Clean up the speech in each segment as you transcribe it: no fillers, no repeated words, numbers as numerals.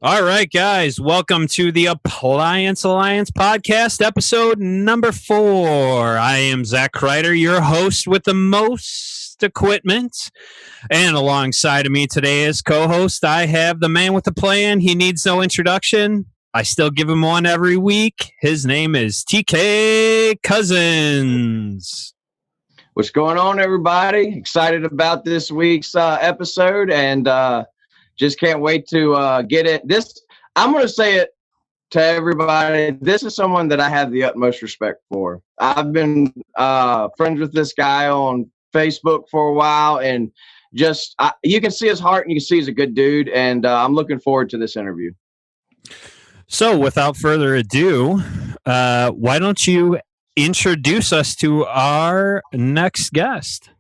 All right, guys, welcome to the Appliance Alliance podcast, episode number 4. I am Zach Kreider, your host with the most equipment. And alongside of me today as co-host, I have the man with the plan. He needs no introduction. I still give him one every week. His name is TK Cousins. What's going on, everybody? Excited about this week's episode, and just can't wait to get it. I'm going to say it to everybody. This is someone that I have the utmost respect for. I've been friends with this guy on Facebook for a while, and just you can see his heart, and you can see he's a good dude, and I'm looking forward to this interview. So without further ado, why don't you introduce us to our next guest?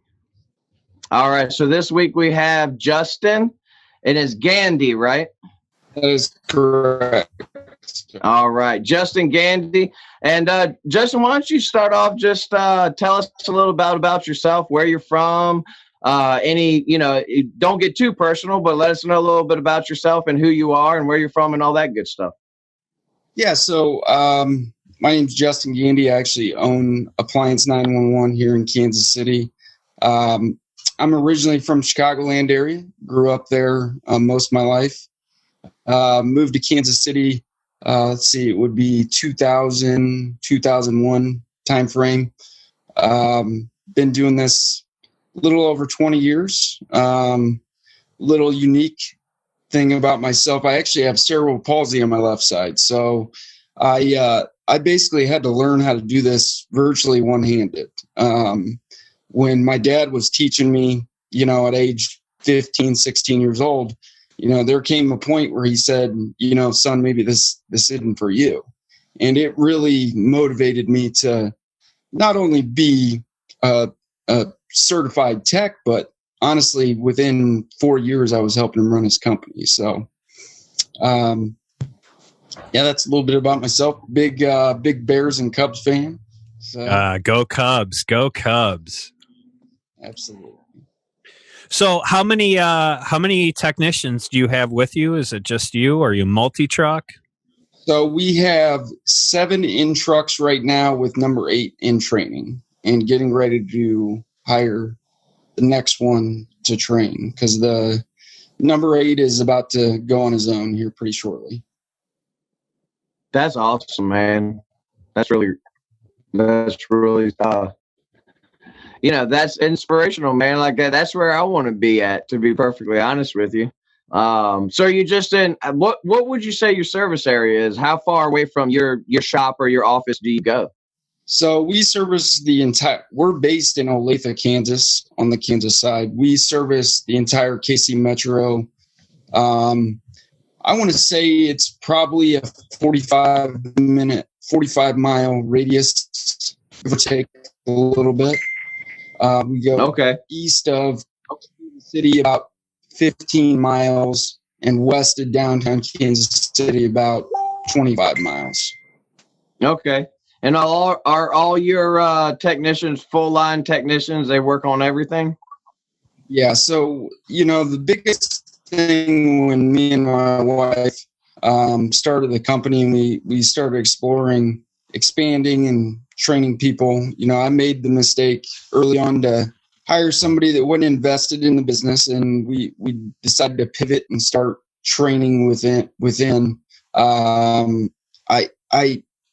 All right. So this week we have Justin. It is Gandy, right? That is correct. All right. Justin Gandy. And Justin, why don't you start off, just tell us a little about yourself, where you're from, don't get too personal, but let us know a little bit about yourself and who you are and where you're from and all that good stuff. Yeah. So my name's Justin Gandy. I actually own Appliance 911 here in Kansas City. I'm originally from Chicagoland area, grew up there most of my life. Moved to Kansas City, it would be 2000, 2001 time frame. Been doing this a little over 20 years. Little unique thing about myself, I actually have cerebral palsy on my left side. So I basically had to learn how to do this virtually one-handed. When my dad was teaching me, at age 15, 16 years old, there came a point where he said, son, maybe this isn't for you. And it really motivated me to not only be a certified tech, but honestly, within 4 years, I was helping him run his company. So, that's a little bit about myself. Big Bears and Cubs fan. So, Go Cubs. Go Cubs. Absolutely. So how many technicians do you have with you? Is it just you, or are you multi-truck? So we have 7 in trucks right now, with number 8 in training and getting ready to hire the next one to train, because the number 8 is about to go on his own here pretty shortly. That's awesome, man. That's really that's inspirational, man. Like that's where I want to be at, to be perfectly honest with you. So you just in what would you say your service area is? How far away from your shop or your office do you go? So we service we're based in Olathe, Kansas, on the Kansas side. We service the entire KC Metro. I want to say it's probably a 45 mile radius, give or take a little bit. We go east of the city about 15 miles and west of downtown Kansas City about 25 miles. Okay. And are all your technicians full-line technicians? They work on everything? Yeah. So, the biggest thing when me and my wife started the company and we started expanding and training people, I made the mistake early on to hire somebody that wasn't invested in the business, and we decided to pivot and start training within. I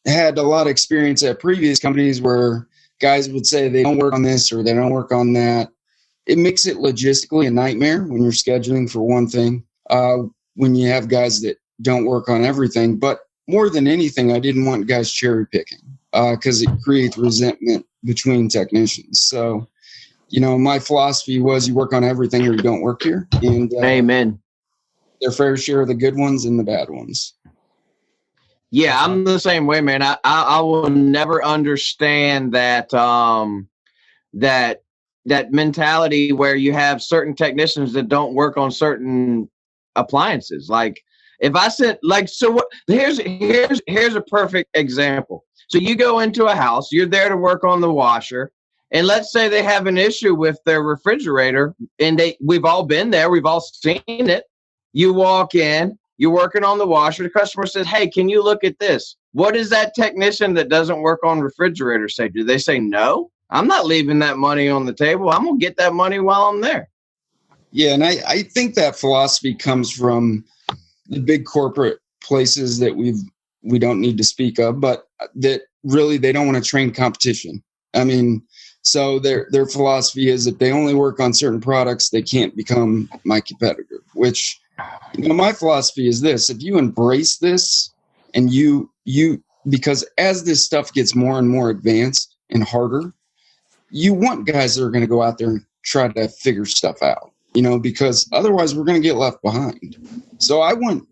had a lot of experience at previous companies where guys would say they don't work on this or they don't work on that. It makes it logistically a nightmare when you're scheduling for one thing, when you have guys that don't work on everything. But more than anything, I didn't want guys cherry picking, because it creates resentment between technicians. So, my philosophy was you work on everything or you don't work here. And amen. Their fair share of the good ones and the bad ones. Yeah, I'm the same way, man. I will never understand that that mentality where you have certain technicians that don't work on certain appliances. Like if I said, here's a perfect example. So you go into a house, you're there to work on the washer, and let's say they have an issue with their refrigerator, and we've all been there, we've all seen it. You walk in, you're working on the washer. The customer says, hey, can you look at this? What does that technician that doesn't work on refrigerators say? Do they say, no, I'm not leaving that money on the table. I'm going to get that money while I'm there. Yeah, and I think that philosophy comes from the big corporate places that we don't need to speak of, but that really they don't want to train competition. I mean, so their philosophy is that they only work on certain products, they can't become my competitor, which, my philosophy is this: if you embrace this and you because as this stuff gets more and more advanced and harder, you want guys that are going to go out there and try to figure stuff out, because otherwise we're going to get left behind. So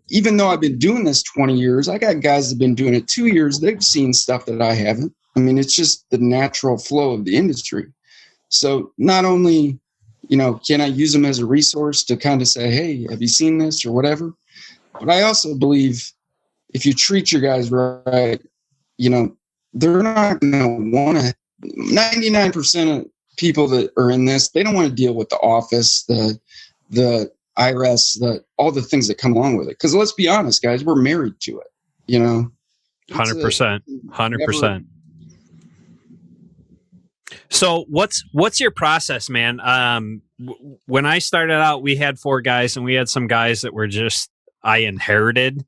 even though I've been doing this 20 years, I got guys that have been doing it 2 years. They've seen stuff that I haven't. I mean, it's just the natural flow of the industry. So not only, can I use them as a resource to kind of say, hey, have you seen this or whatever? But I also believe if you treat your guys right, they're not going to want to. 99% of people that are in this, they don't want to deal with the office, the IRS, all the things that come along with it. Because let's be honest, guys, we're married to it. 100%. So what's your process, man? When I started out, we had 4 guys, and we had some guys that were I inherited,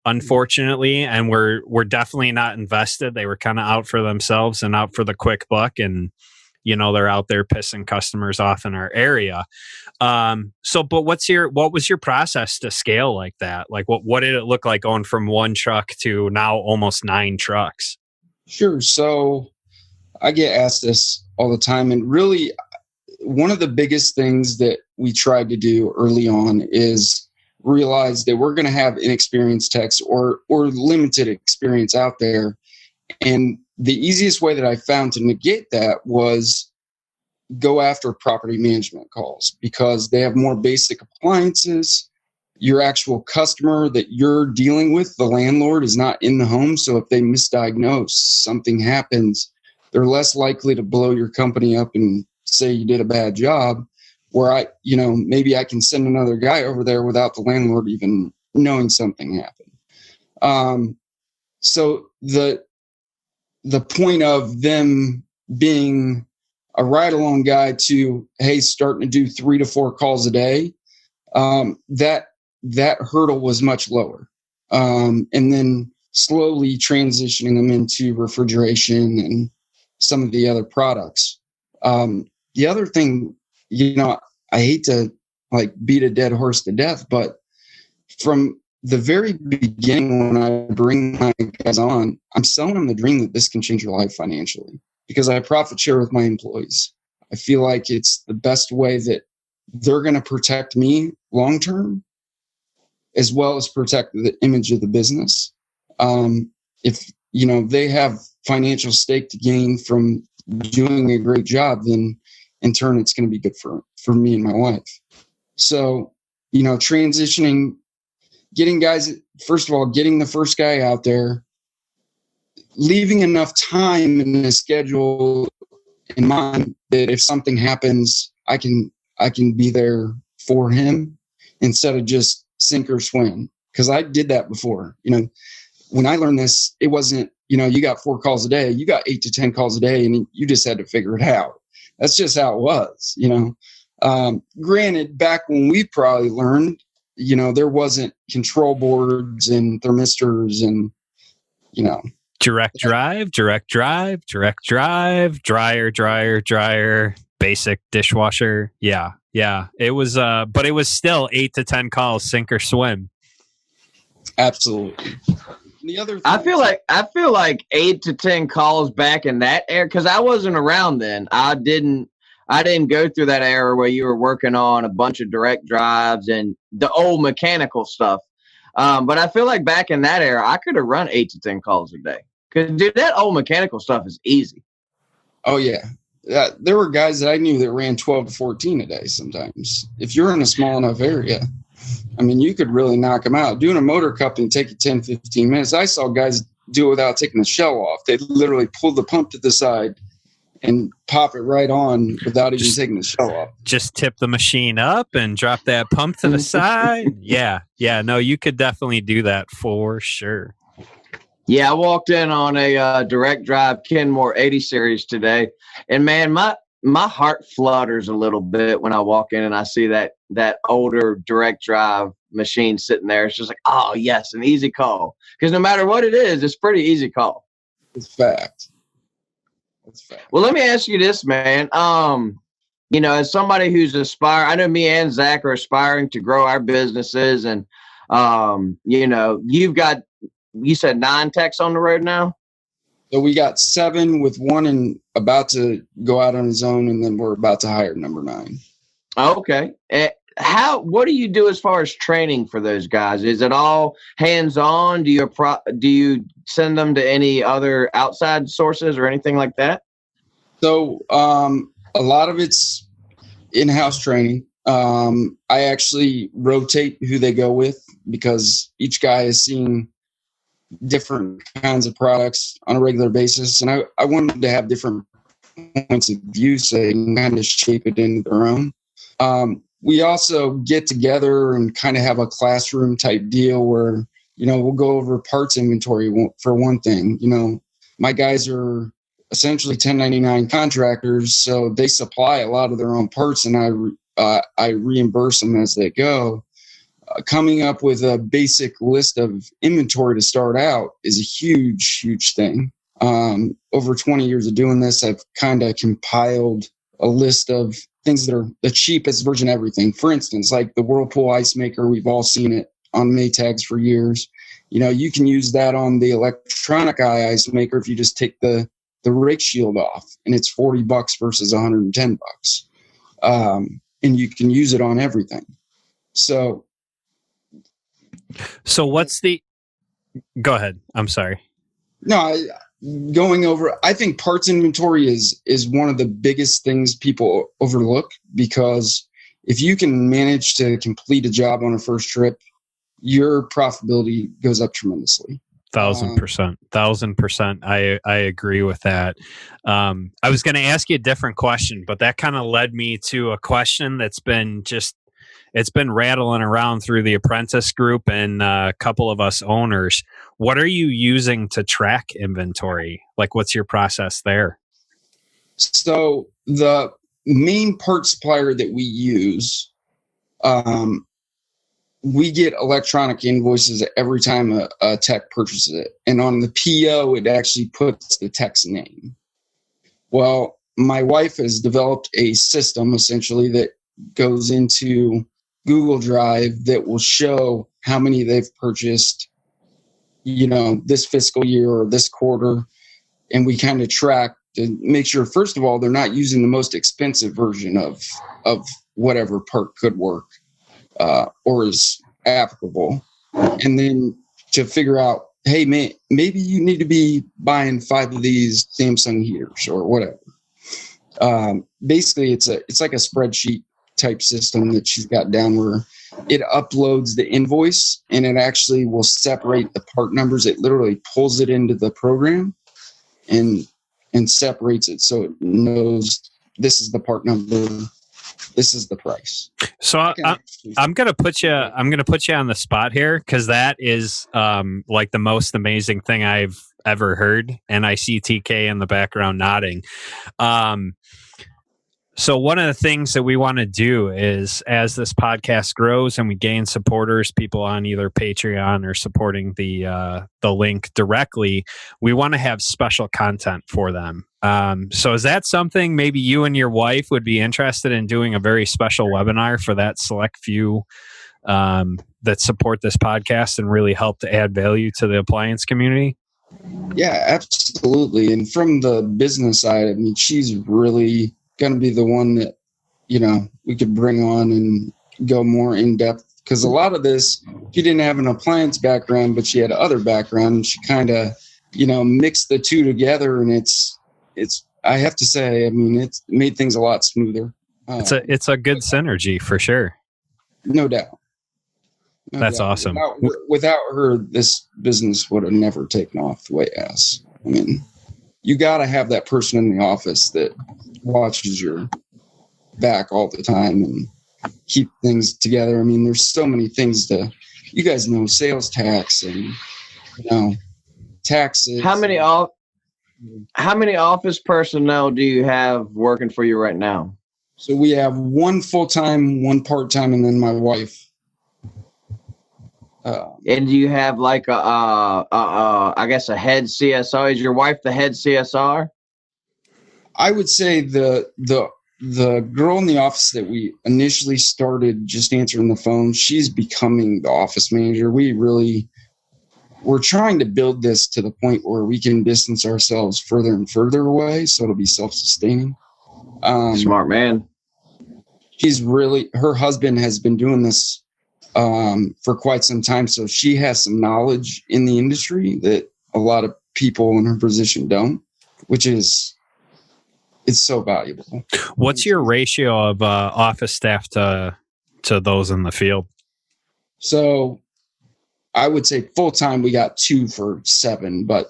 unfortunately, and we're definitely not invested. They were kind of out for themselves and out for the quick buck, and they're out there pissing customers off in our area. But what was your process to scale like that? Like what did it look like going from 1 truck to now almost 9 trucks? Sure. So I get asked this all the time, and really one of the biggest things that we tried to do early on is realize that we're going to have inexperienced techs or limited experience out there. And the easiest way that I found to negate that was go after property management calls, because they have more basic appliances. Your actual customer that you're dealing with, the landlord, is not in the home. So if they misdiagnose, something happens, they're less likely to blow your company up and say you did a bad job, where maybe I can send another guy over there without the landlord even knowing something happened. So the point of them being a ride-along guy to, hey, starting to do 3 to 4 calls a day, that hurdle was much lower. And then slowly transitioning them into refrigeration and some of the other products. The other thing, I hate to beat a dead horse to death, but from the very beginning, when I bring my guys on, I'm selling them the dream that this can change your life financially, because I profit share with my employees. I feel like it's the best way that they're going to protect me long term, as well as protect the image of the business. If they have financial stake to gain from doing a great job, then in turn it's going to be good for me and my wife. So transitioning, getting guys, first of all, getting the first guy out there, leaving enough time in the schedule in mind that if something happens, I can be there for him instead of just sink or swim. Because I did that before. When I learned this, it wasn't, you got 4 calls a day, you got 8 to 10 calls a day, and you just had to figure it out. That's just how it was, Granted, back when we probably learned, there wasn't control boards and thermistors and, direct drive, dryer, basic dishwasher. Yeah. It was, but it was still 8 to 10 calls, sink or swim. Absolutely. The other thing, I feel like 8 to 10 calls back in that era, because I wasn't around then. I didn't go through that era where you were working on a bunch of direct drives and the old mechanical stuff. But I feel like back in that era, I could have run 8 to 10 calls a day. Because, dude, that old mechanical stuff is easy. Oh, yeah. There were guys that I knew that ran 12 to 14 a day sometimes. If you're in a small enough area, you could really knock them out. Doing a motor cup and take you 10, 15 minutes. I saw guys do it without taking the shell off. They literally pulled the pump to the side and pop it right on without even taking the shell off. Just tip the machine up and drop that pump to the side. Yeah. No, you could definitely do that for sure. Yeah, I walked in on a direct drive Kenmore 80 series today, and man, my heart flutters a little bit when I walk in and I see that older direct drive machine sitting there. It's just like, oh yes, an easy call. Because no matter what it is, it's pretty easy call. It's fact. Well, let me ask you this, man. As somebody who's I know me and Zach are aspiring to grow our businesses, and you said 9 techs on the road now. So we got 7 with one and about to go out on his own, and then we're about to hire number 9. Okay. What do you do as far as training for those guys? Is it all hands-on? Do you send them to any other outside sources or anything like that? So a lot of it's in-house training. I actually rotate who they go with because each guy is seeing different kinds of products on a regular basis. And I want them to have different points of view so they can kind of shape it into their own. We also get together and kind of have a classroom type deal where, we'll go over parts inventory for one thing. My guys are essentially 1099 contractors, so they supply a lot of their own parts, and I reimburse them as they go. Coming up with a basic list of inventory to start out is a huge thing. Over 20 years of doing this, I've kind of compiled a list of things that are the cheapest version of everything. For instance, like the Whirlpool ice maker, we've all seen it on Maytags for years. You can use that on the electronic eye ice maker if you just take the rake shield off, and it's $40 versus $110. And you can use it on everything. So what's the... Go ahead. I'm sorry. No, I think parts inventory is one of the biggest things people overlook, because if you can manage to complete a job on a first trip, your profitability goes up tremendously. 1,000%. I agree with that. I was going to ask you a different question, but that kind of led me to a question that's been it's been rattling around through the apprentice group and a couple of us owners. What are you using to track inventory? Like, what's your process there? So the main part supplier that we use, we get electronic invoices every time a tech purchases it. And on the PO, it actually puts the tech's name. Well, my wife has developed a system essentially that goes into Google Drive that will show how many they've purchased, this fiscal year or this quarter. And we kind of track to make sure, first of all, they're not using the most expensive version of whatever part could work or is applicable. And then to figure out, hey, maybe you need to be buying 5 of these Samsung heaters or whatever. Basically, it's like a spreadsheet type system that she's got down where it uploads the invoice and it actually will separate the part numbers. It literally pulls it into the program and separates it so it knows this is the part number, this is the price. So I'm gonna put you on the spot here, because that is like the most amazing thing I've ever heard, and I see TK in the background nodding. So one of the things that we want to do is, as this podcast grows and we gain supporters, people on either Patreon or supporting the link directly, we want to have special content for them. So is that something maybe you and your wife would be interested in doing, a very special webinar for that select few that support this podcast and really help to add value to the appliance community? Yeah, absolutely. And from the business side, I mean, she's really going to be the one that, we could bring on and go more in depth, because a lot of this, she didn't have an appliance background, but she had other background, and she kind of, mixed the two together. And it's, I have to say, I mean, it's made things a lot smoother. It's a good synergy for sure. No doubt. That's awesome. Without her, this business would have never taken off the way it has. I mean, you got to have that person in the office that watches your back all the time and keep things together. I mean, there's so many things you guys know, sales tax and, taxes. How many office personnel do you have working for you right now? So we have one full-time, one part-time, and then my wife. And do you have like I guess a head CSR? Is your wife the head CSR? I would say the girl in the office that we initially started just answering the phone, she's becoming the office manager. We're trying to build this to the point where we can distance ourselves further and further away, so it'll be self-sustaining. Smart man. Her husband has been doing this for quite some time, so she has some knowledge in the industry that a lot of people in her position don't, which is, it's so valuable. What's your ratio of office staff to those in the field? So I would say full time we got 2 for 7, but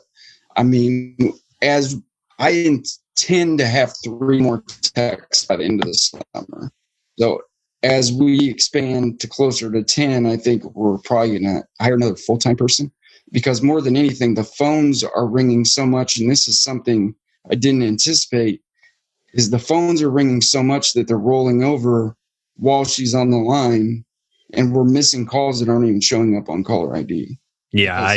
I mean, as I intend to have 3 more techs by the end of the summer. So as we expand to closer to 10, I think we're probably going to hire another full-time person, because more than anything, the phones are ringing so much. And this is something I didn't anticipate, is the phones are ringing so much that they're rolling over while she's on the line, and we're missing calls that aren't even showing up on caller ID. Yeah,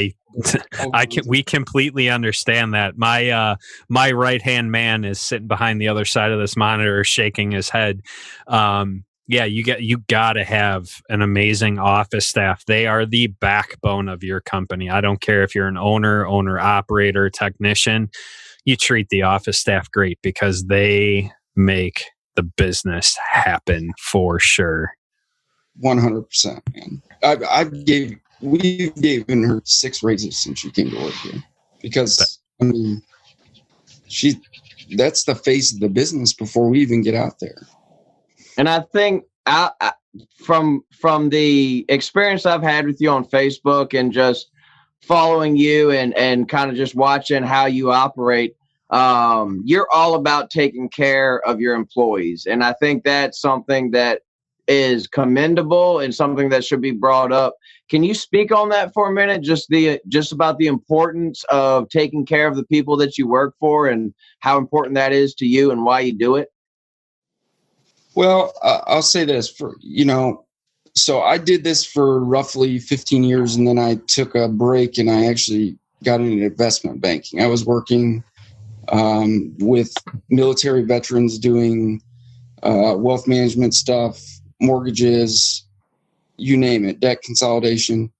we completely understand that. My right-hand man is sitting behind the other side of this monitor, shaking his head. Yeah, you got to have an amazing office staff. They are the backbone of your company. I don't care if you're an owner, operator, technician. You treat the office staff great because they make the business happen for sure. 100%, man. We've given her 6 raises since she came to work here, because I mean, that's the face of the business before we even get out there. And I think from the experience I've had with you on Facebook and just following you and kind of just watching how you operate, you're all about taking care of your employees. And I think that's something that is commendable and something that should be brought up. Can you speak on that for a minute? Just about the importance of taking care of the people that you work for and how important that is to you and why you do it? Well, I'll say this so I did this for roughly 15 years, and then I took a break and I actually got into investment banking. I was working with military veterans doing wealth management stuff, mortgages, you name it, debt consolidation,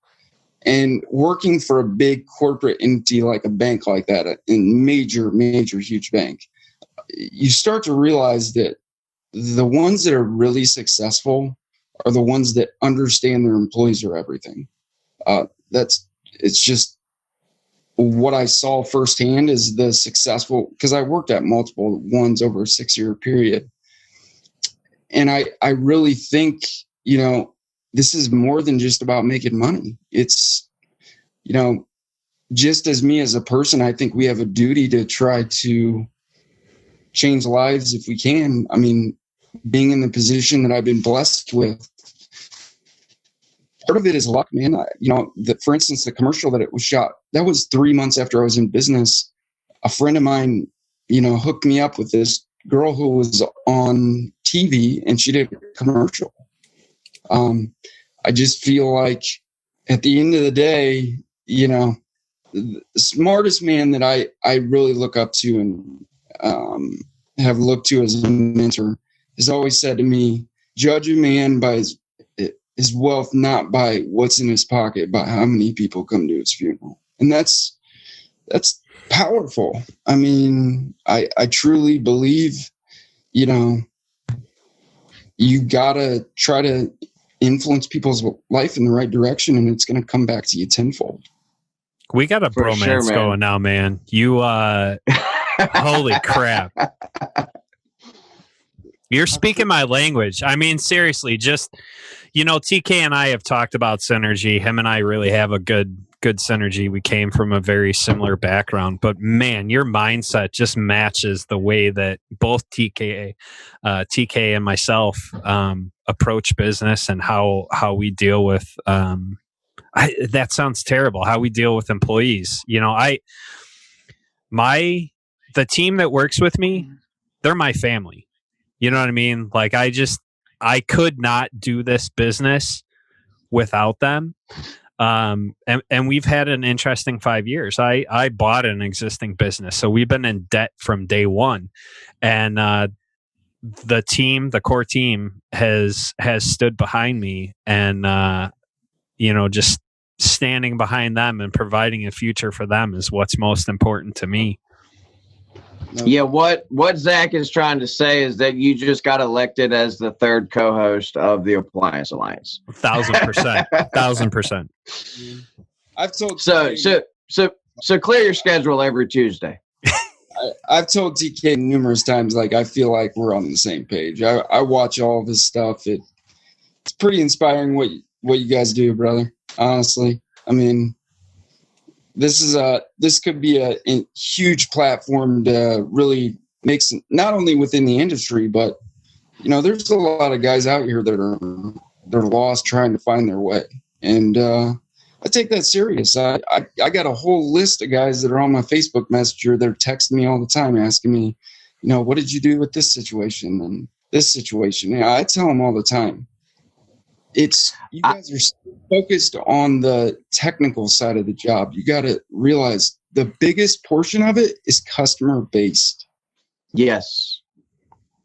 and working for a big corporate entity like a bank like that, a major, huge bank. You start to realize that the ones that are really successful are the ones that understand their employees are everything. It's just what I saw firsthand is the successful, because I worked at multiple ones over a 6-year period. And I really think, this is more than just about making money. It's, just as me as a person, I think we have a duty to try to change lives if we can. I mean, being in the position that I've been blessed with, part of it is luck, man. For instance, the commercial that it was shot, that was 3 months after I was in business. A friend of mine, hooked me up with this girl who was on TV, and she did a commercial. I just feel like at the end of the day, the smartest man that I really look up to and have looked to as a mentor has always said to me, judge a man by his wealth, not by what's in his pocket, but how many people come to his funeral. And that's powerful. I mean, I truly believe, you gotta try to influence people's life in the right direction, and it's going to come back to you tenfold. We got a bromance going now, man. You, holy crap. You're speaking my language. I mean, seriously, just, TK and I have talked about synergy. Him and I really have a good good synergy. We came from a very similar background, but man, your mindset just matches the way that both TK and myself approach business and how we deal with. That sounds terrible. How we deal with employees. You know, the team that works with me, they're my family. You know what I mean? Like I could not do this business without them. And we've had an interesting 5 years. I bought an existing business, so we've been in debt from day one, and the core team has stood behind me, and just standing behind them and providing a future for them is what's most important to me. Yeah, what Zach is trying to say is that you just got elected as the third co-host of the Appliance Alliance. 1,000%, 1,000%. I've told so clear your schedule every Tuesday. I've told TK numerous times, like, I feel like we're on the same page. I watch all of his stuff. It's pretty inspiring what you guys do, brother. Honestly, I mean, this could be a huge platform to really make some, not only within the industry, but there's a lot of guys out here that they're lost trying to find their way, and I take that serious. I got a whole list of guys that are on my Facebook Messenger that are texting me all the time, asking me, what did you do with this situation and this situation? Yeah, I tell them all the time. You guys are so focused on the technical side of the job. You got to realize the biggest portion of it is customer based. Yes,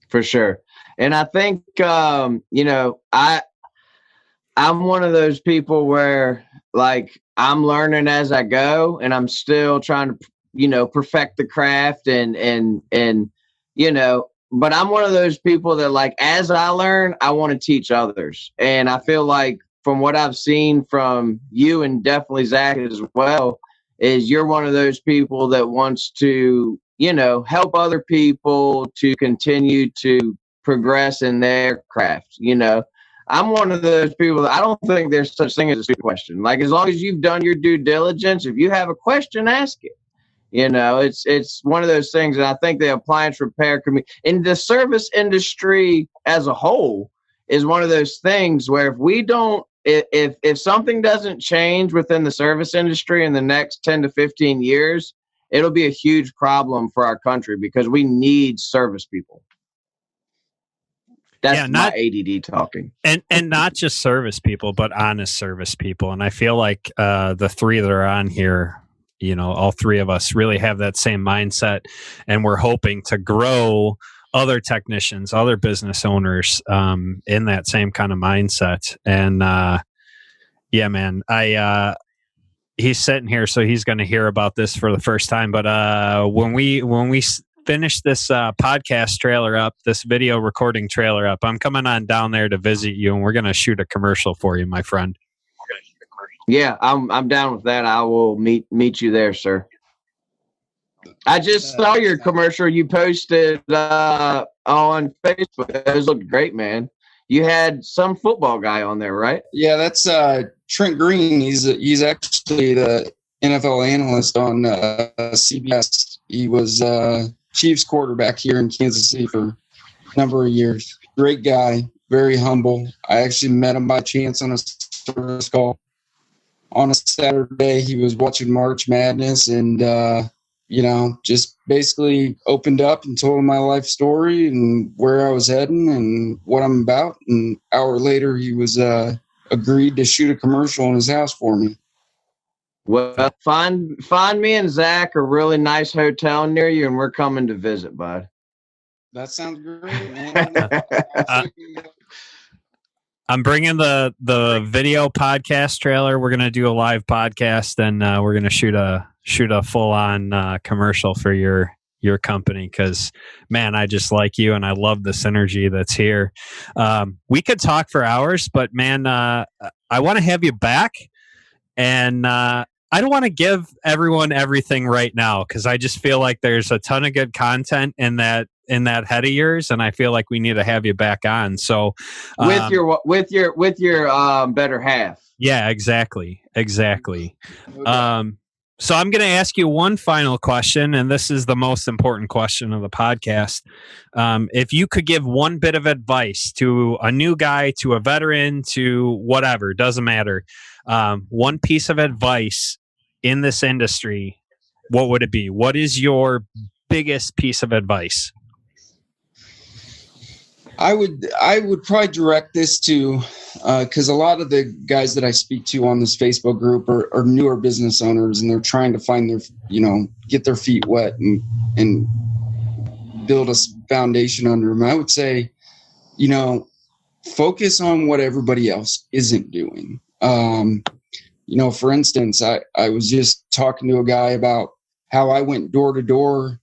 for sure. And I think, I'm one of those people where, like, I'm learning as I go, and I'm still trying to, perfect the craft and but I'm one of those people that, like, as I learn, I want to teach others. And I feel like from what I've seen from you, and definitely Zach as well, is you're one of those people that wants to, help other people to continue to progress in their craft. I'm one of those people that I don't think there's such thing as a stupid question. Like, as long as you've done your due diligence, if you have a question, ask it. It's one of those things. And I think the appliance repair community in the service industry as a whole is one of those things where if something doesn't change within the service industry in the next 10 to 15 years, it'll be a huge problem for our country, because we need service people. That's my ADD talking. And not just service people, but honest service people. And I feel like the three that are on here, all three of us really have that same mindset. And we're hoping to grow other technicians, other business owners in that same kind of mindset. And yeah, man, he's sitting here, so he's going to hear about this for the first time. But when we finish this podcast trailer up, this video recording trailer up, I'm coming on down there to visit you, and we're going to shoot a commercial for you, my friend. Yeah, I'm down with that. I will meet you there, sir. I just saw your commercial you posted on Facebook. Those looked great, man. You had some football guy on there, right? Yeah, that's Trent Green. He's actually the NFL analyst on CBS. He was Chiefs quarterback here in Kansas City for a number of years. Great guy, very humble. I actually met him by chance on a service call. On a Saturday, he was watching March Madness and, just basically opened up and told him my life story and where I was heading and what I'm about. And an hour later, he was agreed to shoot a commercial in his house for me. Well, find me and Zach a really nice hotel near you, and we're coming to visit, bud. That sounds great, man. I'm bringing the video podcast trailer. We're gonna do a live podcast, and we're gonna shoot a full on commercial for your company, because, man, I just like you, and I love the synergy that's here. We could talk for hours, but, man, I want to have you back, and I I don't want to give everyone everything right now because I just feel like there's a ton of good content in that head of yours, and I feel like we need to have you back on. So with your better half. Yeah, exactly. So I'm going to ask you one final question, and this is the most important question of the podcast. If you could give one bit of advice to a new guy, to a veteran, to whatever, doesn't matter, one piece of advice in this industry, what would it be? What is your biggest piece of advice? I would probably direct this to, because a lot of the guys that I speak to on this Facebook group are newer business owners, and they're trying to find their, get their feet wet and build a foundation under them. I would say, focus on what everybody else isn't doing. For instance, I was just talking to a guy about how I went door to door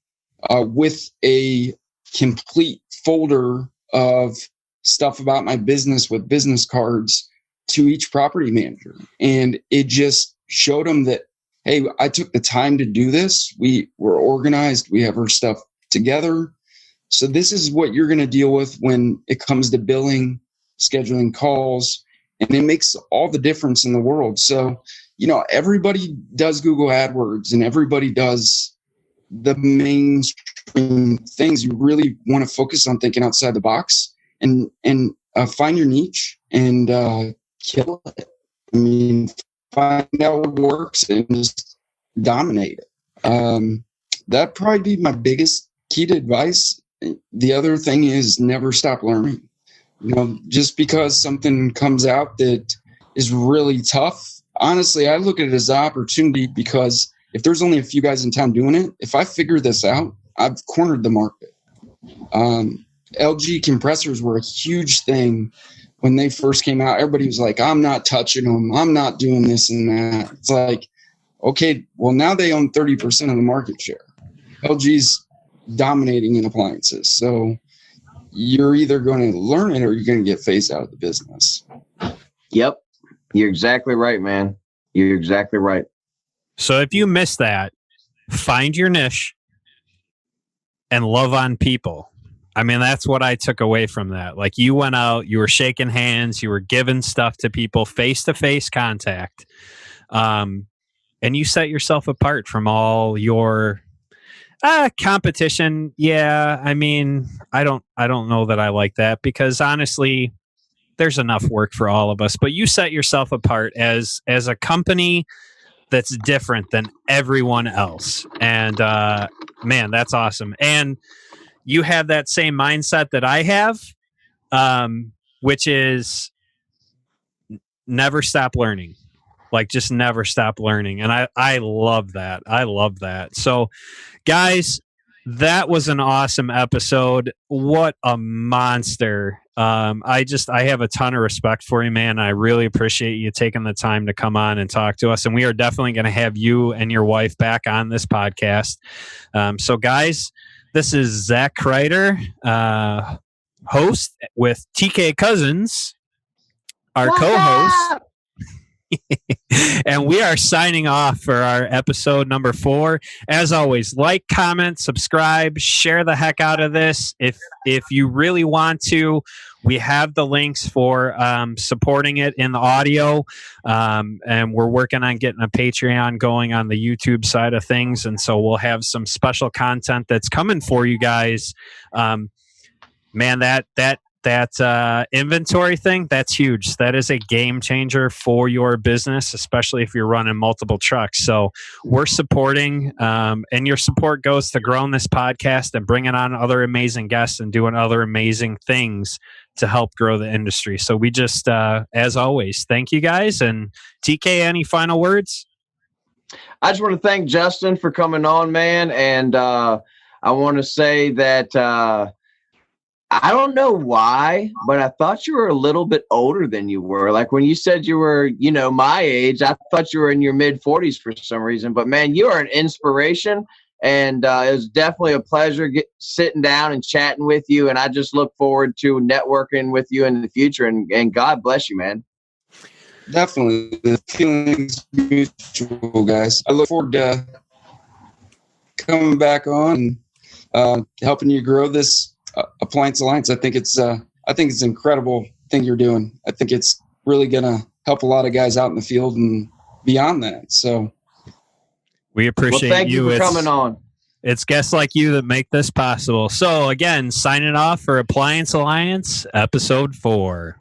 with a complete folder of stuff about my business with business cards to each property manager. And it just showed them that, hey, I took the time to do this. We were organized. We have our stuff together. So this is what you're going to deal with when it comes to billing, scheduling calls, and it makes all the difference in the world. So, everybody does Google AdWords and everybody does the mainstream things. You really want to focus on thinking outside the box and find your niche and kill it. I mean, find out what works and just dominate it. That'd probably be my biggest key to advice. The other thing is never stop learning. Just because something comes out that is really tough, honestly, I look at it as an opportunity, because if there's only a few guys in town doing it, if I figure this out, I've cornered the market. LG compressors were a huge thing when they first came out. Everybody was like, I'm not touching them. I'm not doing this and that. It's like, okay, well, now they own 30% of the market share. LG's dominating in appliances. So you're either going to learn it or you're going to get phased out of the business. Yep. You're exactly right, man. You're exactly right. So if you miss that, find your niche and love on people. I mean, that's what I took away from that. Like, you went out, you were shaking hands, you were giving stuff to people, face-to-face contact. And you set yourself apart from all your competition. Yeah. I mean, I don't know that I like that, because honestly, there's enough work for all of us, but you set yourself apart as a company that's different than everyone else. And man, that's awesome. And you have that same mindset that I have, which is never stop learning. Like, just never stop learning. And I love that. I love that. So guys, that was an awesome episode. What a monster. I have a ton of respect for you, man. I really appreciate you taking the time to come on and talk to us. And we are definitely going to have you and your wife back on this podcast. So guys, this is Zach Kreider, host, with TK Cousins, our co-host. And we are signing off for our episode number 4. As always, like, comment, subscribe, share the heck out of this. If you really want to, we have the links for supporting it in the audio. And we're working on getting a Patreon going on the YouTube side of things. And so we'll have some special content that's coming for you guys. Man, that inventory thing, that's huge. That is a game changer for your business, especially if you're running multiple trucks. So we're supporting, and your support goes to growing this podcast and bringing on other amazing guests and doing other amazing things to help grow the industry. So we just, as always, thank you guys. And TK, any final words? I just want to thank Justin for coming on, man. And I want to say that I don't know why, but I thought you were a little bit older than you were. Like, when you said you were, my age, I thought you were in your mid-40s for some reason. But, man, you are an inspiration, and it was definitely a pleasure sitting down and chatting with you. And I just look forward to networking with you in the future. And God bless you, man. Definitely. The feelings mutual, guys. I look forward to coming back on and helping you grow this Appliance Alliance. I think it's an incredible thing you're doing. I think it's really going to help a lot of guys out in the field and beyond that. So we appreciate thank you for coming on. It's guests like you that make this possible. So again, signing off for Appliance Alliance, episode 4.